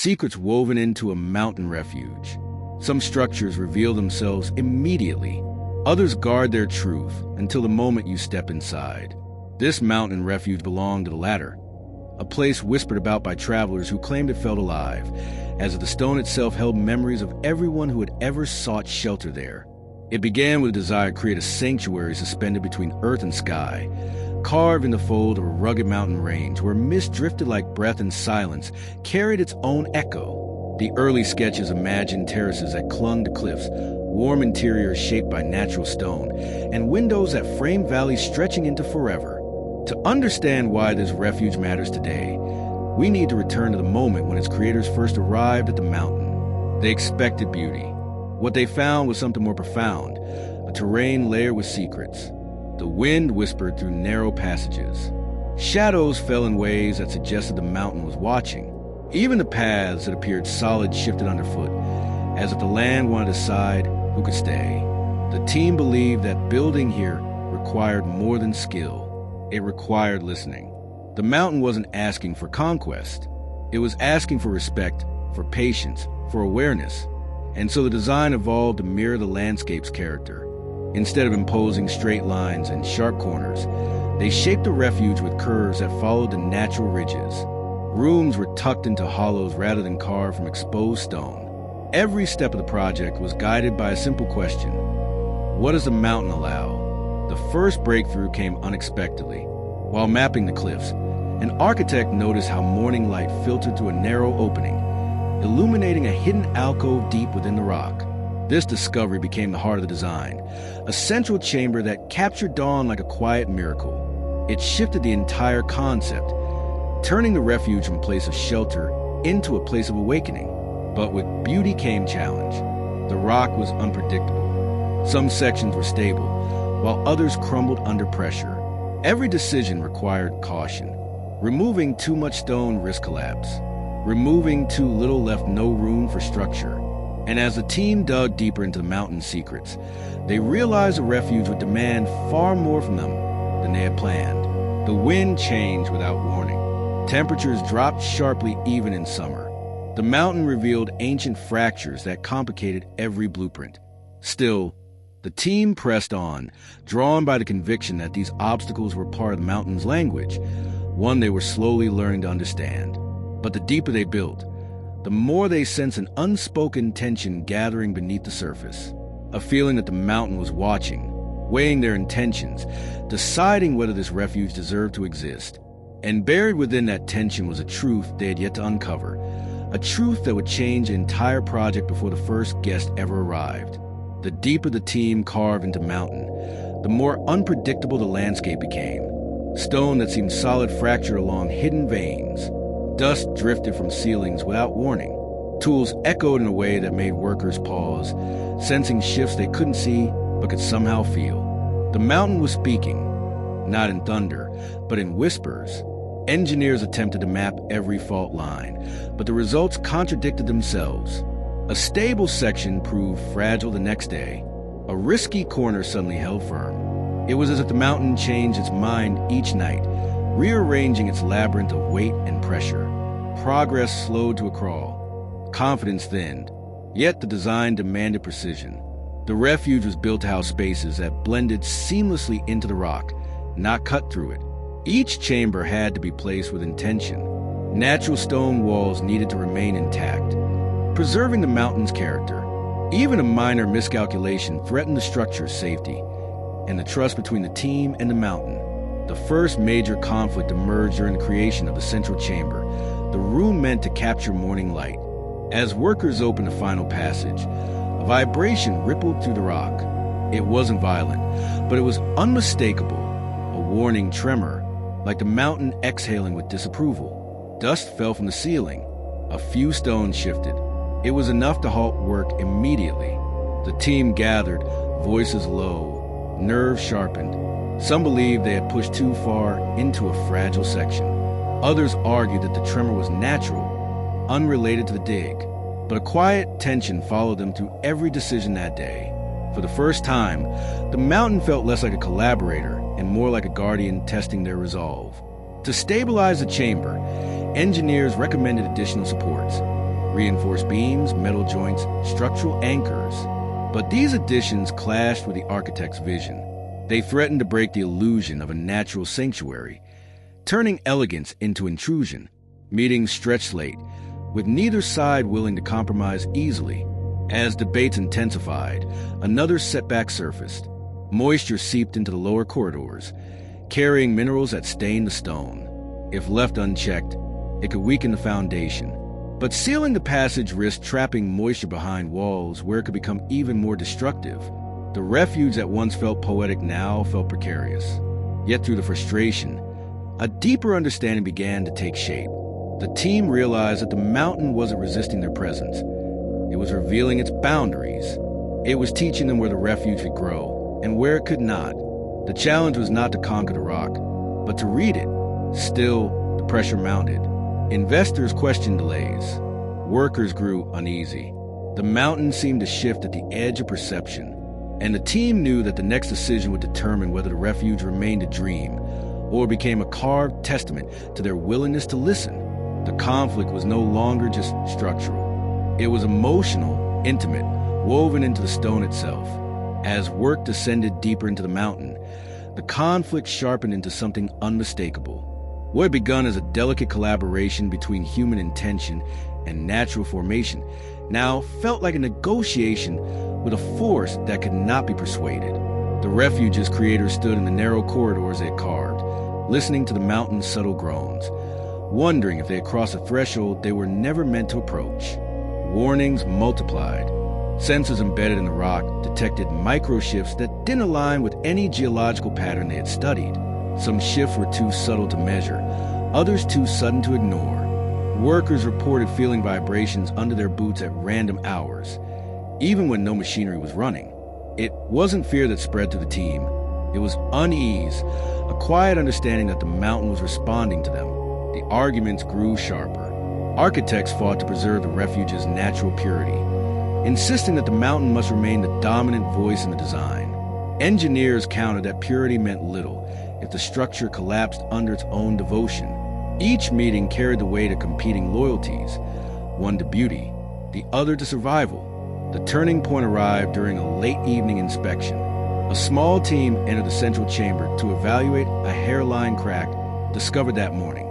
secrets woven into a mountain refuge. Some structures reveal themselves immediately. Others guard their truth until the moment you step inside. This mountain refuge belonged to the latter, a place whispered about by travelers who claimed it felt alive, as if the stone itself held memories of everyone who had ever sought shelter there. It began with a desire to create a sanctuary suspended between earth and sky, carved in the fold of a rugged mountain range where mist drifted like breath and silence carried its own echo. The early sketches imagined terraces that clung to cliffs, warm interiors shaped by natural stone, and windows that framed valleys stretching into forever. To understand why this refuge matters today, we need to return to the moment when its creators first arrived at the mountain. They expected beauty. What they found was something more profound, a terrain layered with secrets. The wind whispered through narrow passages. Shadows fell in ways that suggested the mountain was watching. Even the paths that appeared solid shifted underfoot, as if the land wanted to decide who could stay. The team believed that building here required more than skill. It required listening. The mountain wasn't asking for conquest. It was asking for respect, for patience, for awareness. And so the design evolved to mirror the landscape's character. Instead of imposing straight lines and sharp corners, they shaped the refuge with curves that followed the natural ridges. Rooms were tucked into hollows rather than carved from exposed stone. Every step of the project was guided by a simple question: what does the mountain allow? The first breakthrough came unexpectedly. While mapping the cliffs, an architect noticed how morning light filtered through a narrow opening, illuminating a hidden alcove deep within the rock. This discovery became the heart of the design, a central chamber that captured dawn like a quiet miracle. It shifted the entire concept, turning the refuge from a place of shelter into a place of awakening. But with beauty came challenge. The rock was unpredictable. Some sections were stable, while others crumbled under pressure. Every decision required caution. Removing too much stone risked collapse. Removing too little left no room for structure. And as the team dug deeper into the mountain's secrets, they realized the refuge would demand far more from them than they had planned. The wind changed without warning. Temperatures dropped sharply even in summer. The mountain revealed ancient fractures that complicated every blueprint. Still, the team pressed on, drawn by the conviction that these obstacles were part of the mountain's language, one they were slowly learning to understand. But the deeper they built, the more they sensed an unspoken tension gathering beneath the surface. A feeling that the mountain was watching, weighing their intentions, deciding whether this refuge deserved to exist. And buried within that tension was a truth they had yet to uncover, a truth that would change the entire project before the first guest ever arrived. The deeper the team carved into mountain, the more unpredictable the landscape became. Stone that seemed solid fractured along hidden veins. Dust drifted from ceilings without warning. Tools echoed in a way that made workers pause, sensing shifts they couldn't see but could somehow feel. The mountain was speaking, not in thunder, but in whispers. Engineers attempted to map every fault line, but the results contradicted themselves. A stable section proved fragile the next day. A risky corner suddenly held firm. It was as if the mountain changed its mind each night, rearranging its labyrinth of weight and pressure. Progress slowed to a crawl. Confidence thinned. Yet the design demanded precision. The refuge was built to house spaces that blended seamlessly into the rock, not cut through it. Each chamber had to be placed with intention. Natural stone walls needed to remain intact, preserving the mountain's character. Even a minor miscalculation threatened the structure's safety and the trust between the team and the mountain. The first major conflict emerged during the creation of the central chamber, the room meant to capture morning light. As workers opened the final passage, a vibration rippled through the rock. It wasn't violent, but it was unmistakable, a warning tremor, like the mountain exhaling with disapproval. Dust fell from the ceiling. A few stones shifted. It was enough to halt work immediately. The team gathered, voices low, nerves sharpened. Some believed they had pushed too far into a fragile section. Others argued that the tremor was natural, unrelated to the dig. But a quiet tension followed them through every decision that day. For the first time, the mountain felt less like a collaborator and more like a guardian testing their resolve. To stabilize the chamber, engineers recommended additional supports. reinforced beams, metal joints, structural anchors. But these additions clashed with the architect's vision. They threatened to break the illusion of a natural sanctuary, turning elegance into intrusion. Meetings stretched late, with neither side willing to compromise easily. As debates intensified, another setback surfaced. Moisture seeped into the lower corridors, carrying minerals that stained the stone. If left unchecked, it could weaken the foundation. But sealing the passage risked trapping moisture behind walls where it could become even more destructive. The refuge that once felt poetic now felt precarious. Yet through the frustration, a deeper understanding began to take shape. The team realized that the mountain wasn't resisting their presence. It was revealing its boundaries. It was teaching them where the refuge could grow and where it could not. The challenge was not to conquer the rock, but to read it. Still, the pressure mounted. Investors questioned delays. Workers grew uneasy. The mountain seemed to shift at the edge of perception, and the team knew that the next decision would determine whether the refuge remained a dream or became a carved testament to their willingness to listen. The conflict was no longer just structural. It was emotional, intimate, woven into the stone itself. As work descended deeper into the mountain, the conflict sharpened into something unmistakable. What had begun as a delicate collaboration between human intention and natural formation now felt like a negotiation with a force that could not be persuaded. The refuge's creators stood in the narrow corridors they had carved, listening to the mountain's subtle groans, wondering if they had crossed a threshold they were never meant to approach. Warnings multiplied. Sensors embedded in the rock detected micro-shifts that didn't align with any geological pattern they had studied. Some shifts were too subtle to measure, others too sudden to ignore. Workers reported feeling vibrations under their boots at random hours, even when no machinery was running. It wasn't fear that spread through the team. It was unease, a quiet understanding that the mountain was responding to them. The arguments grew sharper. Architects fought to preserve the refuge's natural purity, insisting that the mountain must remain the dominant voice in the design. Engineers countered that purity meant little if the structure collapsed under its own devotion. Each meeting carried the weight of competing loyalties, one to beauty, the other to survival. The turning point arrived during a late evening inspection. A small team entered the central chamber to evaluate a hairline crack discovered that morning.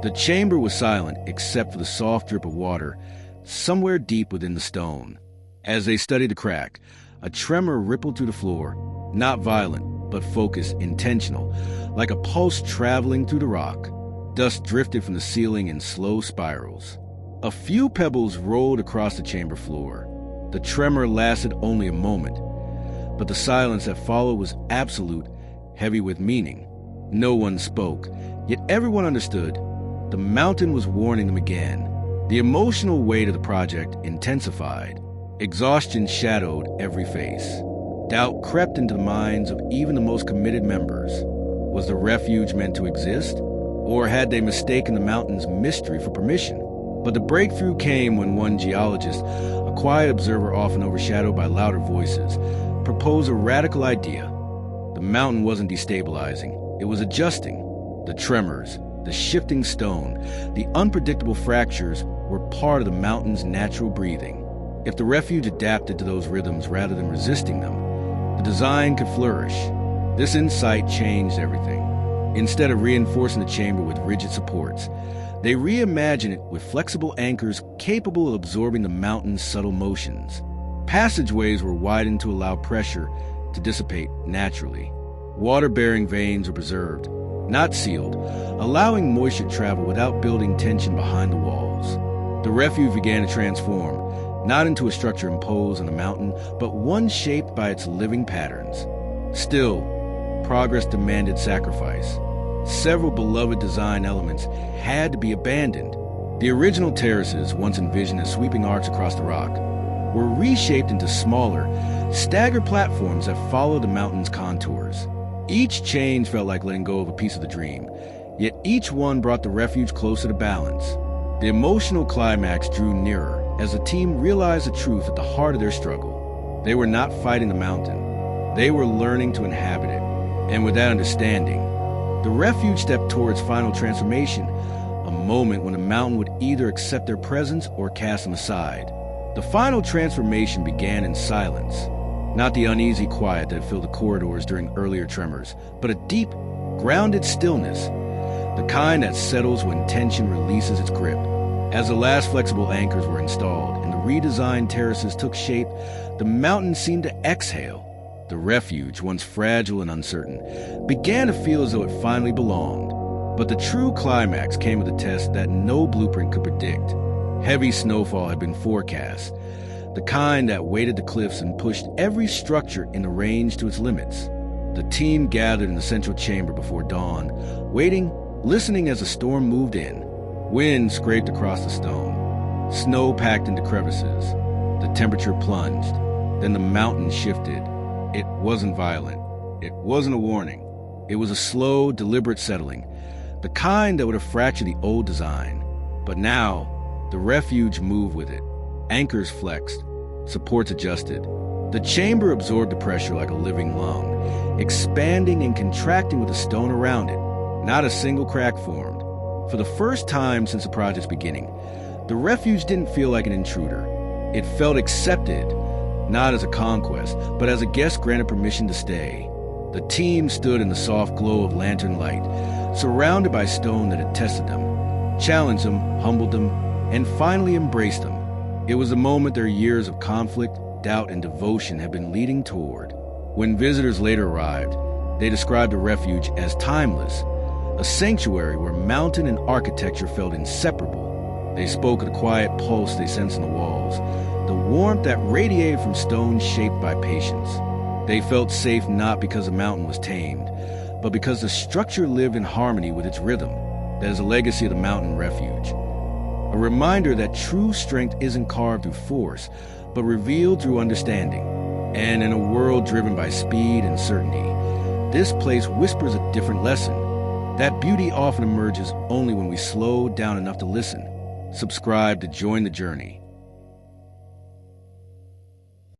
The chamber was silent except for the soft drip of water somewhere deep within the stone. As they studied the crack, a tremor rippled through the floor, not violent, but focused, intentional, like a pulse traveling through the rock. Dust drifted from the ceiling in slow spirals. A few pebbles rolled across the chamber floor. The tremor lasted only a moment, but the silence that followed was absolute, heavy with meaning. No one spoke, yet everyone understood. The mountain was warning them again. The emotional weight of the project intensified. Exhaustion shadowed every face. Doubt crept into the minds of even the most committed members. Was the refuge meant to exist? Or had they mistaken the mountain's mystery for permission? But the breakthrough came when one geologist, a quiet observer often overshadowed by louder voices, proposed a radical idea. The mountain wasn't destabilizing, it was adjusting. The tremors, the shifting stone, the unpredictable fractures were part of the mountain's natural breathing. If the refuge adapted to those rhythms rather than resisting them, the design could flourish. This insight changed everything. Instead of reinforcing the chamber with rigid supports, they reimagined it with flexible anchors capable of absorbing the mountain's subtle motions. Passageways were widened to allow pressure to dissipate naturally. Water-bearing veins were preserved, not sealed, allowing moisture to travel without building tension behind the walls. The refuge began to transform, not into a structure imposed on the mountain, but one shaped by its living patterns. Still, progress demanded sacrifice. Several beloved design elements had to be abandoned. The original terraces, once envisioned as sweeping arcs across the rock, were reshaped into smaller, staggered platforms that followed the mountain's contours. Each change felt like letting go of a piece of the dream, yet each one brought the refuge closer to balance. The emotional climax drew nearer as the team realized the truth at the heart of their struggle. They were not fighting the mountain. They were learning to inhabit it. And with that understanding, the refuge stepped towards final transformation, a moment when a mountain would either accept their presence or cast them aside. The final transformation began in silence, not the uneasy quiet that filled the corridors during earlier tremors, but a deep, grounded stillness, the kind that settles when tension releases its grip. As the last flexible anchors were installed and the redesigned terraces took shape, the mountain seemed to exhale. The refuge, once fragile and uncertain, began to feel as though it finally belonged. But the true climax came with a test that no blueprint could predict. Heavy snowfall had been forecast, the kind that weighted the cliffs and pushed every structure in the range to its limits. The team gathered in the central chamber before dawn, waiting, listening as the storm moved in. Wind scraped across the stone. Snow packed into crevices. The temperature plunged. Then the mountain shifted. It wasn't violent. It wasn't a warning. It was a slow, deliberate settling, the kind that would have fractured the old design. But now, the refuge moved with it. Anchors flexed, supports adjusted. The chamber absorbed the pressure like a living lung, expanding and contracting with the stone around it. Not a single crack formed. For the first time since the project's beginning, the refuge didn't feel like an intruder. It felt accepted, not as a conquest, but as a guest granted permission to stay. The team stood in the soft glow of lantern light, surrounded by stone that had tested them, challenged them, humbled them, and finally embraced them. It was a moment their years of conflict, doubt, and devotion had been leading toward. When visitors later arrived, they described the refuge as timeless, a sanctuary where mountain and architecture felt inseparable. They spoke of the quiet pulse they sensed in the walls, the warmth that radiated from stones shaped by patience. They felt safe not because the mountain was tamed, but because the structure lived in harmony with its rhythm. That is a legacy of the mountain refuge. A reminder that true strength isn't carved through force, but revealed through understanding. And in a world driven by speed and certainty, this place whispers a different lesson. That beauty often emerges only when we slow down enough to listen. Subscribe to join the journey.